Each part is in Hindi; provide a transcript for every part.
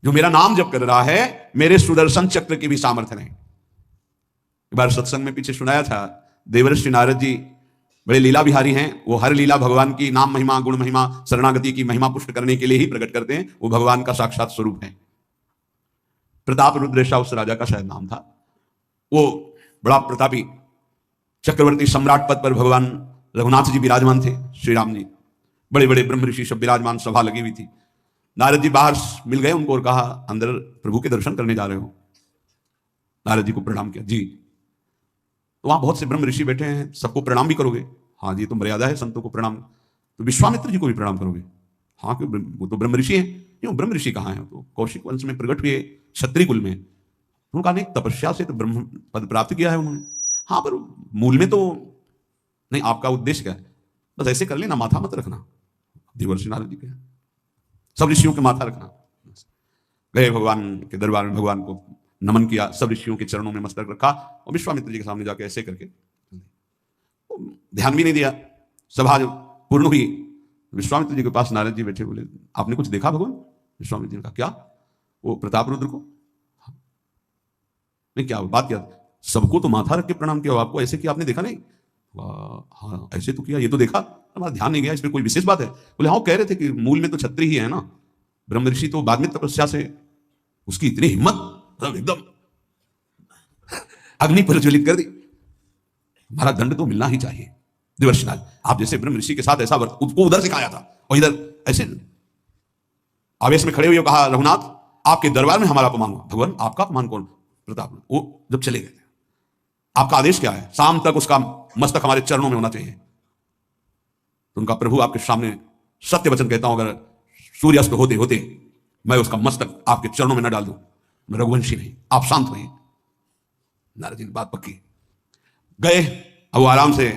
जो मेरा नाम जप कर रहा है, मेरे सुदर्शन चक्र की भी सामर्थ्य नहीं। एक बार सत्संग में पीछे सुनाया था, देवर्षि नारद जी बड़े लीला बिहारी हैं। वो हर लीला भगवान की नाम महिमा, गुण महिमा, शरणागति की महिमा पुष्ट करने के लिए ही प्रकट करते हैं। वो भगवान का साक्षात स्वरूप है। प्रताप रुद्रेशा उस राजा का शायद नाम था। वो बड़ा प्रतापी चक्रवर्ती सम्राट पद पर भगवान रघुनाथ जी विराजमान थे। श्री राम जी, बड़े बड़े ब्रह्म ऋषि सब विराजमान, सभा लगी हुई थी। नारद जी बाहर मिल गए उनको और कहा, अंदर प्रभु के दर्शन करने जा रहे हो? नारद जी को प्रणाम किया। जी। तो वहां बहुत से ब्रह्म ऋषि बैठे हैं, सबको प्रणाम भी करोगे? हाँ जी, तो मर्यादा है संतों को प्रणाम। तो विश्वामित्र जी को भी प्रणाम करोगे? हाँ, क्यों, वो तो ब्रह्म ऋषि हैं। क्यों, ब्रह्म ऋषि कहाँ हैं? तो कौशिक वंश में प्रकट हुए, क्षत्रिय कुल में। उन्होंने कहा, नहीं, तपस्या से तो ब्रह्म पद प्राप्त किया है उन्होंने। हाँ, पर मूल में तो नहीं। आपका उद्देश्य क्या है? बस ऐसे कर लेना, माथा मत रखना। देवर्षि नारद जी के सब ऋषियों के माथा रखना। गए भगवान के दरबार में, भगवान को नमन किया, सब ऋषियों के चरणों में मस्तक रखा और विश्वामित्र जी के सामने जाके ऐसे करके ध्यान भी नहीं दिया। सभा पूर्ण हुई, विश्वामित्र जी के पास नारद जी बैठे, बोले, आपने कुछ देखा भगवान? विश्वामित्र जी ने कहा, क्या? वो प्रताप रुद्र को? नहीं, क्या बात? क्या? सबको तो माथा रख के प्रणाम किया, आपको ऐसे किया, आपने देखा नहीं? हाँ, ऐसे तो किया, ये तो देखा, हमारा ध्यान नहीं गया, इसमें कोई विशेष बात है? बोले, हाँ, कह रहे थे कि मूल में तो क्षत्रिय ही है ना, ब्रह्म ऋषि तो बाद में तपस्या से, उसकी इतनी हिम्मत, एकदम अग्नि प्रज्वलित कर दी। हमारा दंड तो मिलना ही चाहिए। देवर्षिनाथ, आप जैसे ब्रह्म ऋषि के साथ ऐसा वर्त, उसको उधर सिखाया था और इधर ऐसे आवेश में खड़े हुए कहा, रघुनाथ, आपके दरबार में हमारा अपमान हुआ। भगवान, आपका अपमान कौन? प्रताप। वो जब चले गए, आपका आदेश क्या है? शाम तक उसका मस्तक हमारे चरणों में होना चाहिए। तो उनका, प्रभु, आपके सामने सत्य वचन कहता हूं, अगर सूर्यास्त होते होते मैं उसका मस्तक आपके चरणों में न डाल दूं, मैं रघुवंशी नहीं। आप शांत होइए। नारद जी ने बात पक्की। गए, अब वो आराम से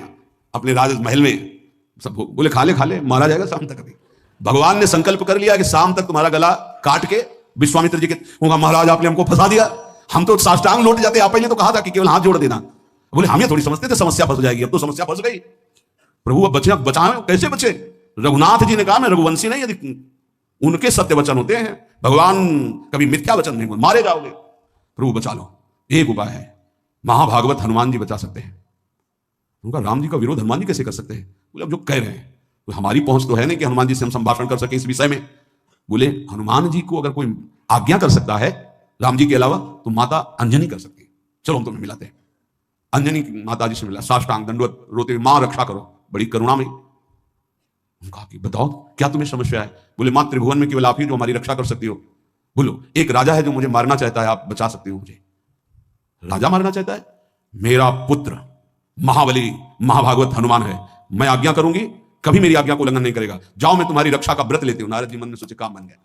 अपने राज महल में, सब बोले, खा ले, मारा जाएगा शाम तक। अभी भगवान ने संकल्प कर लिया कि शाम तक तुम्हारा गला काट के विश्वामित्र जी के, महाराज आपने हमको फंसा दिया, हम तो साष्टांग लौट जाते। आप पहले तो कहा था कि केवल हाथ जोड़ देना। बोले, हम ये थोड़ी समझते थे समस्या फंस जाएगी। अब तो समस्या फंस गई। प्रभु अब बचाएं, कैसे बचे? रघुनाथ जी ने कहा, मैं रघुवंशी नहीं, यदि उनके सत्य वचन होते हैं, भगवान कभी मिथ्या वचन नहीं बोलते, मारे जाओगे। प्रभु बचा लो। एक उपाय है, महाभागवत हनुमान जी बचा सकते हैं। उनका, राम जी का विरोध हनुमान जी कैसे कर सकते हैं? बोले, अब जो कह रहे हैं, तो हमारी पहुंच तो है नहीं कि हनुमान जी से हम संभाषण कर सके इस विषय में। बोले, हनुमान जी को अगर कोई आज्ञा कर सकता है राम जी के अलावा, तो माता अंजनी कर सकती है। चलो हम तुम्हें मिलाते हैं। अंजनी माता जी से मिला, साष्टांग दंडवत, रोते, मां रक्षा करो, बड़ी करुणा में। उनका कि बताओ क्या तुम्हें समस्या है? बोले, मां त्रिभुवन में केवल आप ही जो हमारी रक्षा कर सकती हो। बोलो, एक राजा है जो मुझे मारना चाहता है, आप बचा सकती हो मुझे? राजा मारना चाहता है? मेरा पुत्र महाबली महाभागवत हनुमान है, मैं आज्ञा करूंगी, कभी मेरी आज्ञा को उल्लंघन नहीं करेगा। जाओ, मैं तुम्हारी रक्षा का व्रत लेती हूं। नारद जी मन में सोचे, काम बन गया,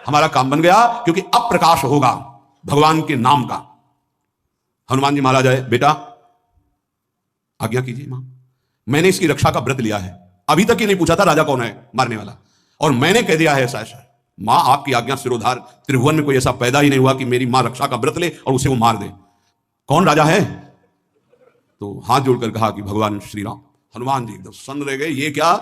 हमारा काम बन गया, क्योंकि अब प्रकाश होगा भगवान के नाम का। हनुमान जी महाराज आए, बेटा आज्ञा कीजिए मां, मैंने इसकी रक्षा का व्रत लिया है। अभी तक ही नहीं पूछा था राजा कौन है मारने वाला, और मैंने कह दिया है ऐसा ऐसा। मां, आपकी आज्ञा सिरोधार, त्रिभुवन में कोई ऐसा पैदा ही नहीं हुआ कि मेरी मां रक्षा का व्रत ले और उसे वो मार दे। कौन राजा है? तो हाथ जोड़कर कहा कि भगवान श्री राम। हनुमान जी एकदम सन्न रह गए, ये क्या?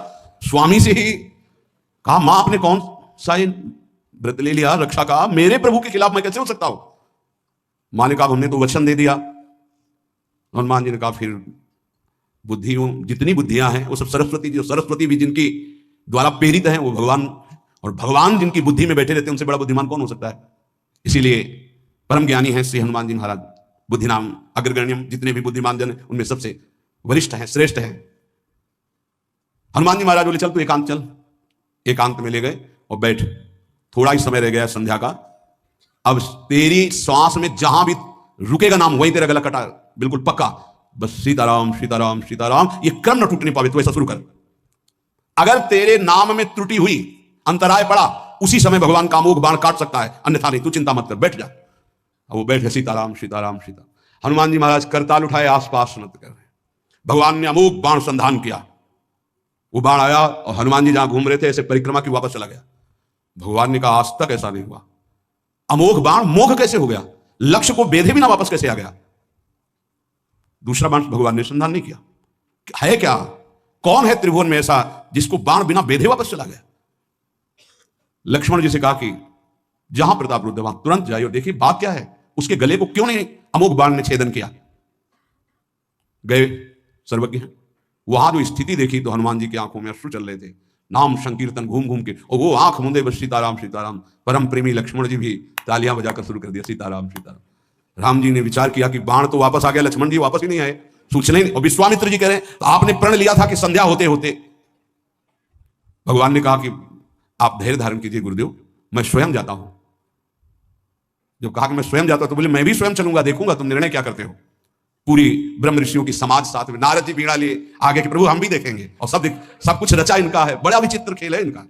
स्वामी से ही कहा, मां आपने कौन सा व्रत ले लिया रक्षा का? मेरे प्रभु के खिलाफ मैं कैसे हो सकता हूं? मां ने कहा, हमने तो वचन दे दिया। हनुमान जी ने कहा, फिर बुद्धियों, जितनी बुद्धियां हैं वो सब सरस्वती, जो सरस्वती भी जिनकी द्वारा प्रेरित है वो भगवान, और भगवान जिनकी बुद्धि में बैठे रहते हैं उनसे बड़ा बुद्धिमान कौन हो सकता है? इसीलिए परम ज्ञानी है श्री हनुमान जी महाराज, बुद्धि नाम अग्रगण्यम, जितने भी बुद्धिमान जन उनमें सबसे वरिष्ठ हैं, श्रेष्ठ हैं। हनुमान जी महाराज बोले, चल तू एकांत चल। एकांत में ले गए और बैठ, थोड़ा ही समय रह गया संध्या का, अब तेरी श्वास में जहां भी रुकेगा नाम, वहीं तेरा गला कटा, बिल्कुल पक्का। बस सीताराम सीताराम सीताराम, ये क्रम न टूटने पावे, तो ऐसा शुरू कर। अगर तेरे नाम में त्रुटि हुई, अंतराय पड़ा, उसी समय भगवान का अमोघ बाण काट सकता है, अन्यथा नहीं। तू चिंता मत कर, बैठ जा। अब वो बैठे, सीताराम सीताराम सीता। हनुमान जी महाराज करताल उठाए, आसपास नत कर रहे। भगवान ने अमोघ बाण संधान किया, वो बाण आया और हनुमान जी जहां घूम रहे थे ऐसे परिक्रमा की वापस चला गया। भगवान ने कहा, आज तक ऐसा नहीं हुआ। अमोघ बाण मोघ कैसे हो गया? लक्ष्य को बेधे बिना वापस कैसे आ गया? दूसरा बाण भगवान ने संधान नहीं किया। है क्या? कौन है त्रिभुवन में ऐसा जिसको बाण बिना बेधे वापस चला गया? लक्ष्मण जी से कहा कि जहां प्रतापरुद्र वहां तुरंत जाइए और देखिए बात क्या है, उसके गले को क्यों नहीं अमोघ बाण ने छेदन किया। गए, सर्वज्ञ हैं। वहां जो स्थिति देखी तो हनुमान जी की आंखों में अश्रु चल रहे थे। नाम संकीर्तन घूम घूम के, और वो आंख मूंदे बस सीताराम सीताराम। परम प्रेमी लक्ष्मण जी भी तालियां बजाकर शुरू कर दिया, सीताराम सीताराम। राम जी ने विचार किया कि बाण तो वापस आ गया, लक्ष्मण जी वापस ही नहीं आए, सूचना ही नहीं। और विश्वामित्र जी कह रहे हैं तो आपने प्रण लिया था कि संध्या होते होते। भगवान ने कहा कि आप धैर्य धारण कीजिए गुरुदेव, मैं स्वयं जाता हूं। जब कहा कि मैं स्वयं जाता हूं तो बोले मैं भी स्वयं चलूंगा, देखूंगा तुम निर्णय क्या करते हो। पूरी ब्रह्म ऋषियों की समाज साथ में, नारद जी बीड़ा लिए आगे कि प्रभु हम भी देखेंगे, और सब कुछ रचा इनका है, बड़ा विचित्र खेल है इनका।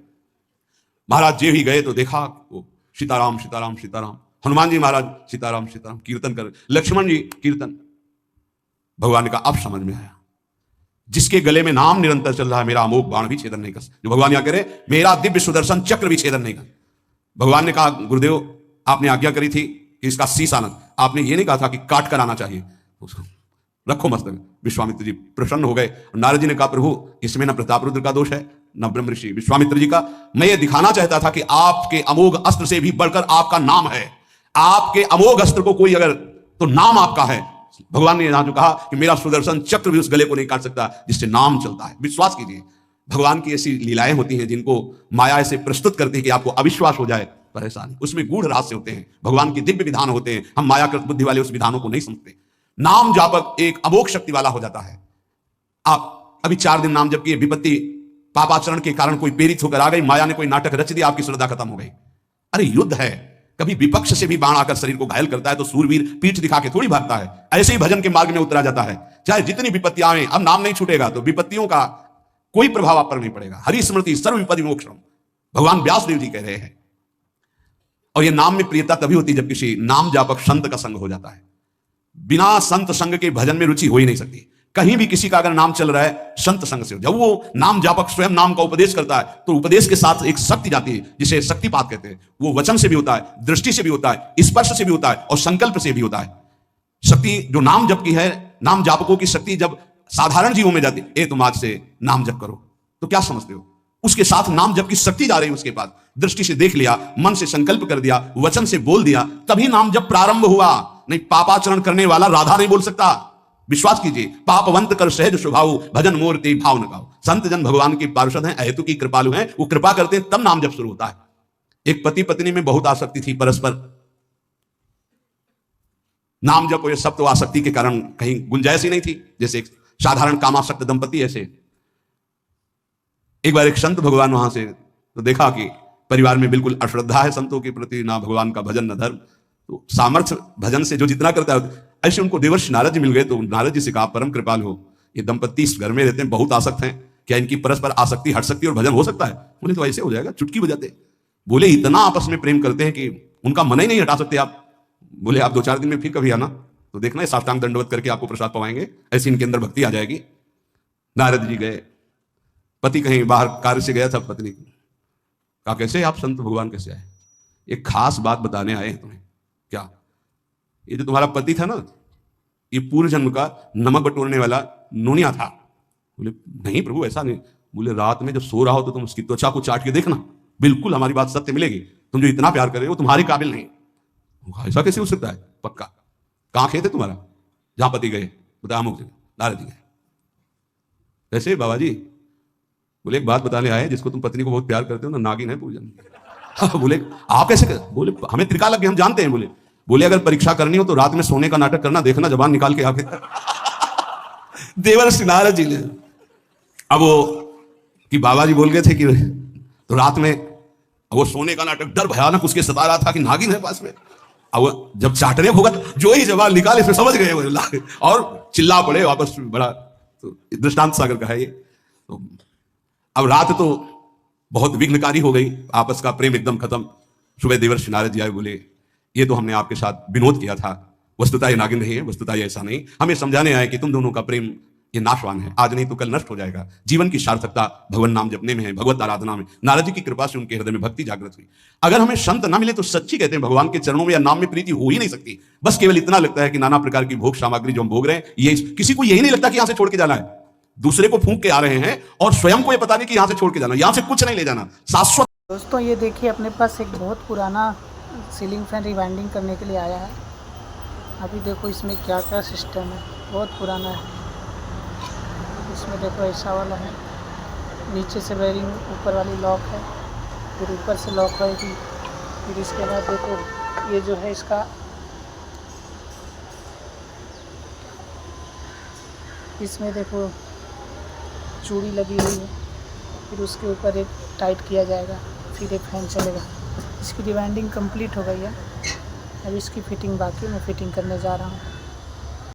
महाराज जी ही गए तो देखा वो सीताराम सीताराम सीताराम। हनुमान जी महाराज सीताराम सीताराम कीर्तन कर, लक्ष्मण जी कीर्तन। भगवान ने कहा अब समझ में आया, जिसके गले में नाम निरंतर चल रहा है, मेरा अमोघ बाण भी छेदन नहीं कर, जो भगवान यहां करे मेरा दिव्य सुदर्शन चक्र भी छेदन नहीं कर। भगवान ने कहा गुरुदेव आपने आज्ञा करी थी कि इसका शीश आना, आपने ये नहीं कहा था कि काट कर आना चाहिए, उसको रखो मस्तक। विश्वामित्र जी प्रसन्न हो गए। नारद जी ने कहा प्रभु इसमें न प्रतापरुद्र का दोष है न ब्रह्म ऋषि विश्वामित्र जी का, मैं ये दिखाना चाहता था कि आपके अमोघ अस्त्र से भी बढ़कर आपका नाम है। आपके अमोघ अस्त्र को कोई अगर, तो नाम आपका है। भगवान ने यहां जो कहा कि मेरा सुदर्शन चक्र भी उस गले को नहीं काट सकता जिससे नाम चलता है। विश्वास कीजिए, भगवान की ऐसी लीलाएं होती हैं जिनको माया ऐसे प्रस्तुत करती है कि आपको अविश्वास हो जाए, परेशानी। उसमें गूढ़ रहस्य होते हैं, भगवान के दिव्य विधान होते हैं, हम मायाकृत बुद्धि वाले उस विधानों को नहीं समझते। नाम जापक एक अमोघ शक्ति वाला हो जाता है। आप अभी 4 दिन नाम जप किए, विपत्ति पापाचरण के कारण कोई प्रेरित होकर आ गई, माया ने कोई नाटक रच दिया, आपकी श्रद्धा खत्म हो गई। अरे युद्ध है, कभी विपक्ष से भी बाण आकर शरीर को घायल करता है तो सूरवीर पीठ दिखा के थोड़ी भागता है। ऐसे ही भजन के मार्ग में उतरा जाता है, चाहे जितनी विपत्तियां आए, अब नाम नहीं छूटेगा तो विपत्तियों का कोई प्रभाव आप पर नहीं पड़ेगा। हरि स्मृति सर्व विपत्ति मोक्षम, भगवान व्यासदेव जी कह रहे हैं। और यह नाम में प्रियता तभी होती जब किसी नाम जापक संत का संग हो जाता है। बिना संत संग के भजन में रुचि हो ही नहीं सकती। कहीं भी किसी का अगर नाम चल रहा है, संत संग से, जब वो नाम जापक स्वयं नाम का उपदेश करता है तो उपदेश के साथ एक शक्ति जाती है जिसे शक्तिपात कहते हैं। वो वचन से भी होता है, दृष्टि से भी होता है, स्पर्श से भी होता है और संकल्प से भी होता है। शक्ति जो नाम जप की है, नाम जापकों की शक्ति जब साधारण जीवों में जाती है, ए तुम आज से नाम जप करो, तो क्या समझते हो, उसके साथ नाम जप की शक्ति जा रही है उसके पास। दृष्टि से देख लिया, मन से संकल्प कर दिया, वचन से बोल दिया, तभी नाम जप प्रारंभ हुआ। नहीं पापाचरण करने वाला राधा नहीं बोल सकता। विश्वास कीजिए, पापवंत कर सहज स्वभाव, भजन मूर्ति भाव न गाओ। संत जन भगवान के पार्षद हैं, अहेतु की कृपालु हैं, वो कृपा करते हैं तब नाम जप शुरू होता है। एक पति पत्नी में बहुत आसक्ति थी परस्पर, नाम जप ये सब तो आसक्ति के कारण कहीं गुंजाइश ही नहीं थी, जैसे एक साधारण कामासक्त दंपति। ऐसे एक बार एक संत भगवान वहां से तो देखा कि परिवार में बिल्कुल अश्रद्धा है संतों के प्रति, ना भगवान का भजन न धर्म। तो सामर्थ्य भजन से जो जितना करता है, ऐसे उनको देवर्षि नारद जी मिल गए। तो नारद जी से कहा परम कृपाल हो, ये दंपति इस घर में रहते हैं, बहुत आसक्त हैं, क्या इनकी परस्पर आसक्ति हट सकती है और भजन हो सकता है? बोले तो ऐसे हो जाएगा, चुटकी बजाते। बोले इतना आपस में प्रेम करते हैं कि उनका मन ही नहीं हटा सकते आप। बोले आप 2-4 दिन में फिर कभी आना तो देखना, साष्टांग दंडवत करके आपको प्रसाद पवाएंगे, ऐसी इनके अंदर भक्ति आ जाएगी। नारद जी गए, पति कहीं बाहर कार्य से गया था, पत्नी कहा कैसे आप संत भगवान कैसे आए? एक खास बात बताने आए हैं तुम्हें। क्या? ये जो तुम्हारा पति था ना, ये पूर्व जन्म का नमक बटोरने वाला नोनिया था। बोले नहीं प्रभु ऐसा नहीं। बोले रात में जब सो रहा हो तो तुम उसकी त्वचा को चाट के देखना, बिल्कुल हमारी बात सत्य मिलेगी। तुम जो इतना प्यार कर रहे हो तुम्हारे काबिल नहीं। ऐसा कैसे हो सकता है? पक्का। कहां खेत है तुम्हारा? जहां पति गए। बताया अमुक जगह। नारद जी गए। कैसे बाबा जी? बोले एक बात बताने आए, जिसको तुम पत्नी को बहुत प्यार करते हो ना, नागिन है पूजन। बोले आप कैसे कर? बोले हमें त्रिकालज्ञ हम जानते हैं। बोले अगर परीक्षा करनी हो तो रात में सोने का नाटक करना, देखना जबान निकाल के आके। देवर्षि नारद जी ने अब वो कि बाबा जी बोल गए थे कि तो रात में वो सोने का नाटक, डर भयानक उसके सता रहा था कि नागिन है पास में। अब जब चाटने होगा जो ही जबान निकाले फिर समझ गए और चिल्ला पड़े वापस। बड़ा तो दृष्टांत सागर का है ये। तो अब रात तो बहुत विघ्नकारी हो गई, आपस का प्रेम एकदम खत्म। सुबह देवर्षि नारद जी आए, बोले ये तो हमने आपके साथ विनोद किया था, वस्तुतः ये नागिन नहीं है, वस्तुतः ये ऐसा नहीं। हमें समझाने आए कि तुम दोनों का प्रेम ये नाशवान है, आज नहीं तो कल नष्ट हो जाएगा। जीवन की सार्थकता भगवान नाम जपने में है, भगवत आराधना में। नारद जी की कृपा से उनके हृदय में भक्ति जागृत हुई। अगर हमें संत ना मिले तो सच्ची कहते हैं भगवान के चरणों में या नाम में प्रीति हो ही नहीं सकती। बस केवल इतना लगता है कि नाना प्रकार की भोग सामग्री जो हम भोग रहे हैं, ये किसी को यही नहीं लगता कि यहां से छोड़ के जाना है। दूसरे को फूंक के आ रहे हैं और स्वयं को ये पता नहीं कि यहां से छोड़ के जाना, यहां से कुछ नहीं ले जाना, शाश्वत। दोस्तों ये देखिए अपने पास एक बहुत पुराना सीलिंग फैन रिवाइंडिंग करने के लिए आया है। अभी देखो इसमें क्या क्या सिस्टम है, बहुत पुराना है। इसमें देखो ऐसा वाला है, नीचे से बेरिंग, ऊपर वाली लॉक है, फिर ऊपर से लॉक होगी। फिर इसके बाद देखो ये जो है इसका, इसमें देखो चूड़ी लगी हुई है। फिर उसके ऊपर एक टाइट किया जाएगा, फिर एक फैन चलेगा। इसकी रिवाइंडिंग कंप्लीट हो गई है, अब इसकी फ़िटिंग बाकी, मैं फ़िटिंग करने जा रहा हूँ।